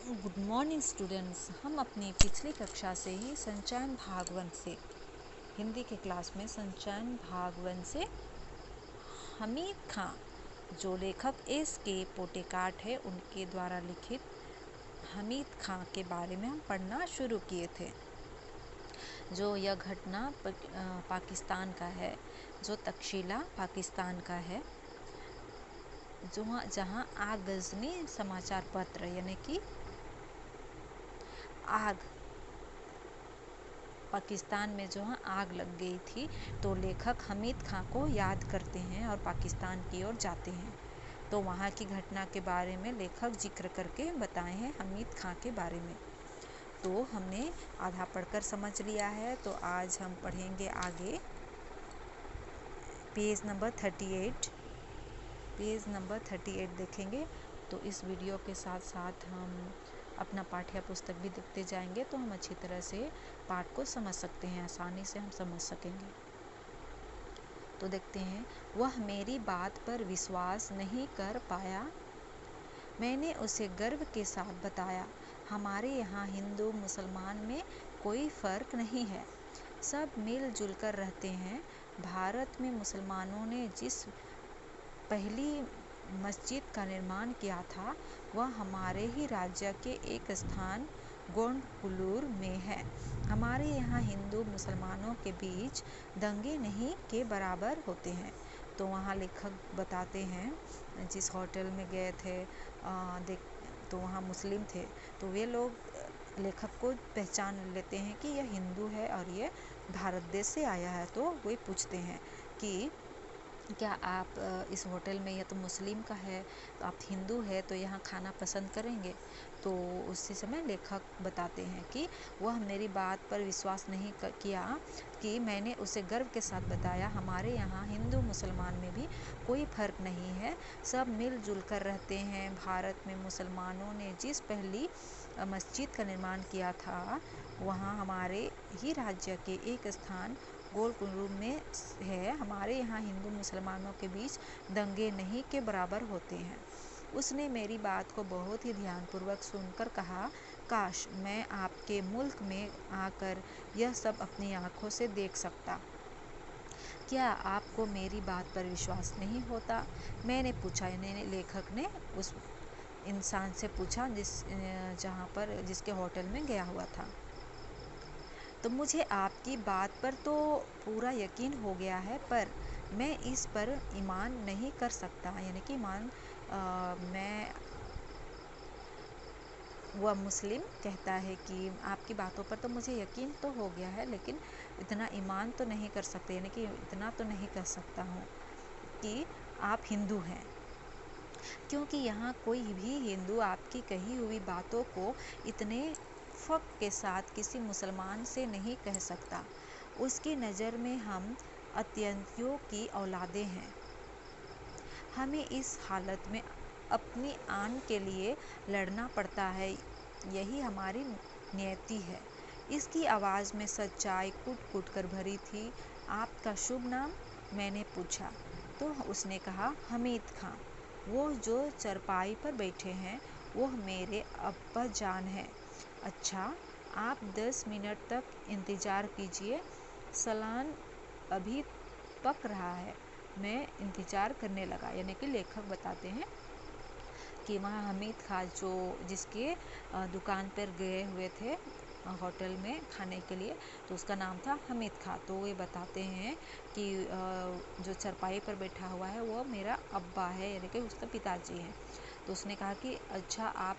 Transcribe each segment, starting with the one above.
Good morning students. हम अपनी पिछली कक्षा से ही संचयन भाग 1 से हिंदी के क्लास में संचयन भाग 1 से हमीद खां, जो लेखक एस के पोटेकाट है, उनके द्वारा लिखित हमीद खां के बारे में हम पढ़ना शुरू किए थे। जो यह घटना पाकिस्तान का है, जो तक्षशिला पाकिस्तान का है, जहाँ आग गजनी समाचार पत्र यानी कि आग पाकिस्तान में जहाँ आग लग गई थी, तो लेखक हमीद खां को याद करते हैं और पाकिस्तान की ओर जाते हैं। तो वहाँ की घटना के बारे में लेखक जिक्र करके बताए हैं हमीद खां के बारे में। तो हमने आधा पढ़कर समझ लिया है, तो आज हम पढ़ेंगे आगे पेज नंबर 38 देखेंगे। तो इस वीडियो के साथ साथ हम अपना पाठ्य पुस्तक भी देखते जाएंगे, तो हम अच्छी तरह से पाठ को समझ सकते हैं, आसानी से हम समझ सकेंगे। तो देखते हैं। वह मेरी बात पर विश्वास नहीं कर पाया। मैंने उसे गर्व के साथ बताया, हमारे यहाँ हिंदू मुसलमान में कोई फ़र्क नहीं है, सब मिलजुल कर रहते हैं। भारत में मुसलमानों ने जिस पहली मस्जिद का निर्माण किया था, वह हमारे ही राज्य के एक स्थान गोंडकुलूर में है। हमारे यहाँ हिंदू मुसलमानों के बीच दंगे नहीं के बराबर होते हैं। तो वहाँ लेखक बताते हैं, जिस होटल में गए थे तो वहाँ मुस्लिम थे, तो वे लोग लेखक को पहचान लेते हैं कि यह हिंदू है और ये भारत देश से आया है। तो वे पूछते हैं कि क्या आप इस होटल में, यह तो मुस्लिम का है, तो आप हिंदू है तो यहाँ खाना पसंद करेंगे? तो उसी समय लेखक बताते हैं कि वह मेरी बात पर विश्वास नहीं किया कि मैंने उसे गर्व के साथ बताया, हमारे यहाँ हिंदू मुसलमान में भी कोई फ़र्क नहीं है, सब मिलजुल कर रहते हैं। भारत में मुसलमानों ने जिस पहली मस्जिद का निर्माण किया था, वहाँ हमारे ही राज्य के एक स्थान गोलकुंडू में है। हमारे यहाँ हिंदू मुसलमानों के बीच दंगे नहीं के बराबर होते हैं। उसने मेरी बात को बहुत ही ध्यानपूर्वक सुनकर कहा, काश मैं आपके मुल्क में आकर यह सब अपनी आँखों से देख सकता। क्या आपको मेरी बात पर विश्वास नहीं होता? मैंने पूछा, यानी लेखक ने उस इंसान से पूछा जिसके होटल में गया हुआ था। तो मुझे आपकी बात पर तो पूरा यकीन हो गया है, पर मैं इस पर ईमान नहीं कर सकता, यानी कि वह मुस्लिम कहता है कि आपकी बातों पर तो मुझे यकीन तो हो गया है, लेकिन इतना ईमान तो नहीं कर सकते, यानी कि इतना तो नहीं कर सकता हूँ कि आप हिंदू हैं, क्योंकि यहाँ कोई भी हिंदू आपकी कही हुई बातों को इतने फ़ख्र के साथ किसी मुसलमान से नहीं कह सकता। उसकी नज़र में हम अत्यंतियों की औलादें हैं। हमें इस हालत में अपनी आन के लिए लड़ना पड़ता है, यही हमारी नियति है। इसकी आवाज़ में सच्चाई कूट-कूट कर भरी थी। आपका शुभ नाम? मैंने पूछा। तो उसने कहा, हमीद खां। वो जो चरपाई पर बैठे हैं, वह मेरे अब्बा जान हैं। अच्छा, आप 10 मिनट तक इंतज़ार कीजिए, सलान अभी पक रहा है। मैं इंतज़ार करने लगा, यानी कि लेखक बताते हैं कि वहाँ हमीद खां जिसके दुकान पर गए हुए थे होटल में खाने के लिए, तो उसका नाम था हमीद खां। तो वे बताते हैं कि जो चरपाई पर बैठा हुआ है वो मेरा अब्बा है, यानी कि उसका पिताजी हैं। तो उसने कहा कि अच्छा, आप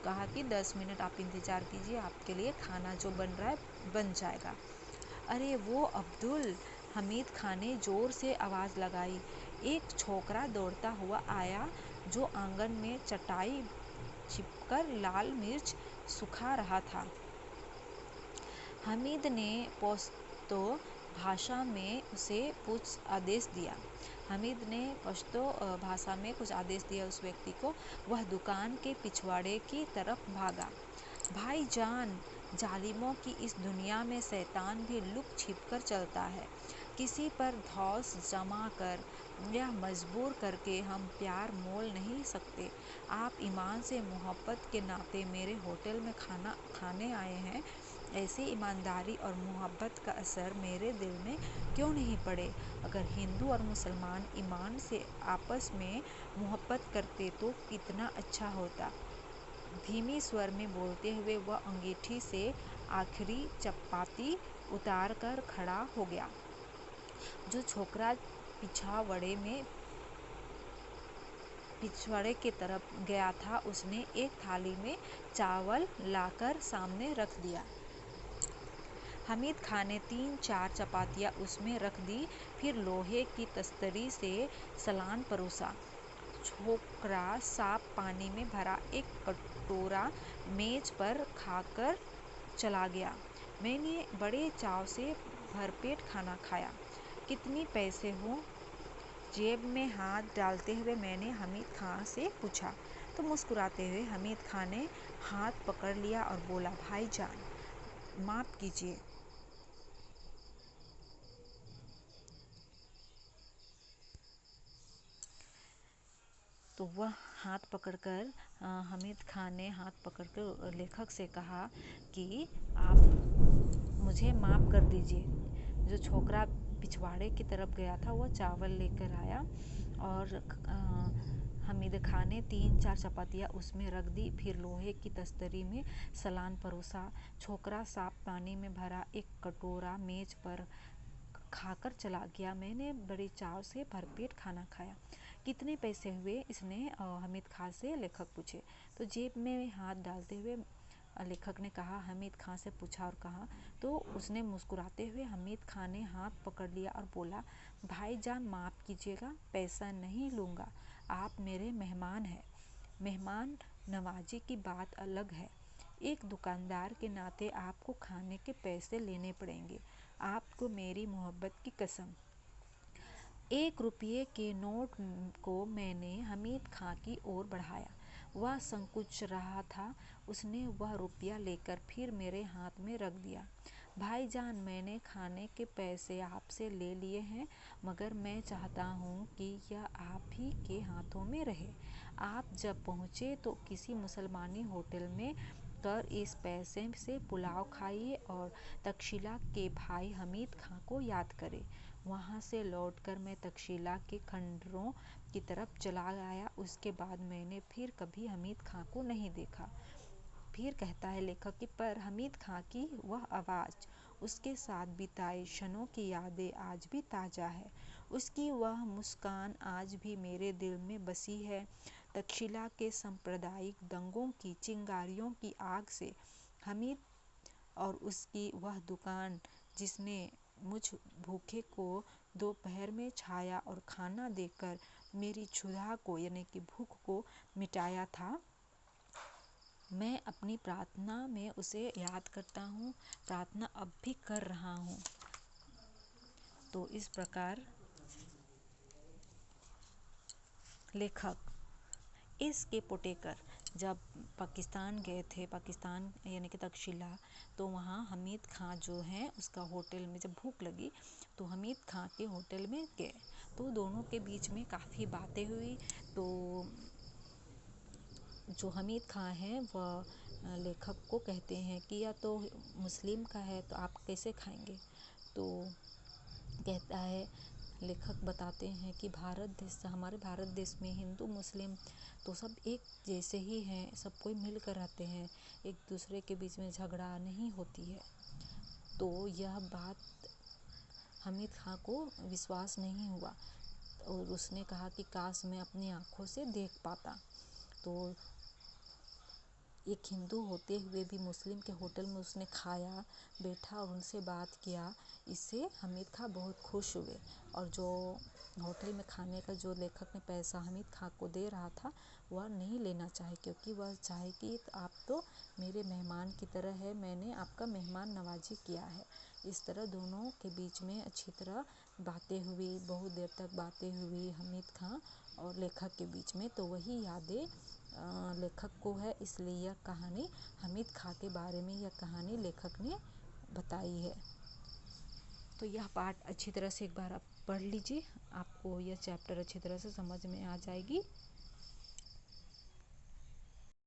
कहा कि 10 मिनट आप इंतज़ार कीजिए, आपके लिए खाना जो बन रहा है बन जाएगा। अरे वो अब्दुल, हमीद खां ने ज़ोर से आवाज़ लगाई। एक छोकरा दौड़ता हुआ आया जो आंगन में चटाई छिपकर लाल मिर्च सुखा रहा था। हमीद ने पश्तो भाषा में उसे कुछ आदेश दिया। हमीद ने पश्तो भाषा में कुछ आदेश दिया उस व्यक्ति को। वह दुकान के पिछवाड़े की तरफ भागा। भाईजान, जालिमों की इस दुनिया में शैतान भी लुक छिप कर चलता है। किसी पर धौंस जमा कर यह मजबूर करके हम प्यार मोल नहीं सकते। आप ईमान से मोहब्बत के नाते मेरे होटल में खाना खाने आए हैं। ऐसी ईमानदारी और मोहब्बत का असर मेरे दिल में क्यों नहीं पड़े? अगर हिंदू और मुसलमान ईमान से आपस में मोहब्बत करते तो कितना अच्छा होता। धीमी स्वर में बोलते हुए वह अंगीठी से आखिरी चपाती उतार कर खड़ा हो गया। जो छोकरा पिछवाड़े की तरफ गया था, उसने एक थाली में चावल लाकर सामने रख दिया। हामिद खां ने 3-4 चपातियाँ उसमें रख दी, फिर लोहे की तस्तरी से सलान परोसा। छोकरा साफ पानी में भरा एक कटोरा मेज पर खाकर चला गया। मैंने बड़े चाव से भरपेट खाना खाया। कितनी पैसे हो? जेब में हाथ डालते हुए मैंने हामिद खां से पूछा। तो मुस्कुराते हुए हामिद खां ने हाथ पकड़ लिया और बोला, भाईजान माफ़ कीजिए। तो वह हाथ पकड़कर हामिद खां ने हाथ पकड़कर लेखक से कहा कि आप मुझे माफ़ कर दीजिए। जो छोकरा पिछवाड़े की तरफ गया था वह चावल लेकर आया और हामिद खां ने 3-4 चपातियाँ उसमें रख दी, फिर लोहे की तस्तरी में सलान परोसा। छोकरा साफ पानी में भरा एक कटोरा मेज पर खाकर चला गया। मैंने बड़े चाव से भरपेट खाना खाया। कितने पैसे हुए? इसने हामिद खां से लेखक पूछे। तो जेब में हाथ डालते हुए लेखक ने कहा, हामिद खां से पूछा और कहा। तो उसने मुस्कुराते हुए हामिद खां ने हाथ पकड़ लिया और बोला, भाईजान माफ़ कीजिएगा, पैसा नहीं लूँगा। आप मेरे मेहमान हैं। मेहमान नवाजी की बात अलग है। एक दुकानदार के नाते आपको खाने के पैसे लेने पड़ेंगे। आपको मेरी मोहब्बत की कसम। 1 रुपये के नोट को मैंने हामिद खां की ओर बढ़ाया। वह संकुच रहा था। उसने वह रुपया लेकर फिर मेरे हाथ में रख दिया। भाईजान, मैंने खाने के पैसे आपसे ले लिए हैं, मगर मैं चाहता हूँ कि यह आप ही के हाथों में रहे। आप जब पहुँचे तो किसी मुसलमानी होटल में कर इस पैसे से पुलाव खाइए और तक्षशिला के भाई हामिद खां को याद करें। वहाँ से लौटकर मैं तक्षशिला के खंडरों की तरफ चला आया। उसके बाद मैंने फिर कभी हामिद खां को नहीं देखा। फिर कहता है लेखक कि पर हामिद खां की वह आवाज़, उसके साथ बिताए क्षणों की यादें आज भी ताज़ा है। उसकी वह मुस्कान आज भी मेरे दिल में बसी है। तक्षशिला के सांप्रदायिक दंगों की चिंगारियों की आग से हामिद और उसकी वह दुकान जिसने मुझ भूखे को दोपहर में छाया और खाना देकर मेरी क्षुधा को यानी कि भूख को मिटाया था, मैं अपनी प्रार्थना में उसे याद करता हूँ, प्रार्थना अब भी कर रहा हूँ। तो इस प्रकार लेखक एस.के. पोटेकर जब पाकिस्तान गए थे, पाकिस्तान यानी कि तक्षशिला, तो वहाँ हामिद खां जो हैं उसका होटल में जब भूख लगी तो हामिद खां के होटल में गए। तो दोनों के बीच में काफ़ी बातें हुई। तो जो हामिद खां हैं वह लेखक को कहते हैं कि या तो मुस्लिम का है तो आप कैसे खाएंगे? तो कहता है, लेखक बताते हैं कि हमारे भारत देश में हिंदू मुस्लिम तो सब एक जैसे ही हैं, सब कोई मिलकर रहते हैं, एक दूसरे के बीच में झगड़ा नहीं होती है। तो यह बात हामिद खां को विश्वास नहीं हुआ और उसने कहा कि काश मैं अपनी आँखों से देख पाता। तो एक हिंदू होते हुए भी मुस्लिम के होटल में उसने खाया, बैठा और उनसे बात किया। इससे हामिद खां बहुत खुश हुए और जो होटल में खाने का जो लेखक ने पैसा हामिद खां को दे रहा था वह नहीं लेना चाहे, क्योंकि वह चाहे कि आप तो मेरे मेहमान की तरह है, मैंने आपका मेहमान नवाजी किया है। इस तरह दोनों के बीच में अच्छी तरह बातें हुई, बहुत देर तक बातें हुई हामिद खां और लेखक के बीच में। तो वही यादें लेखक को है, इसलिए यह कहानी हामिद खां के बारे में यह कहानी लेखक ने बताई है। तो यह पाठ अच्छी तरह से एक बार आप पढ़ लीजिए, आपको यह चैप्टर अच्छी तरह से समझ में आ जाएगी।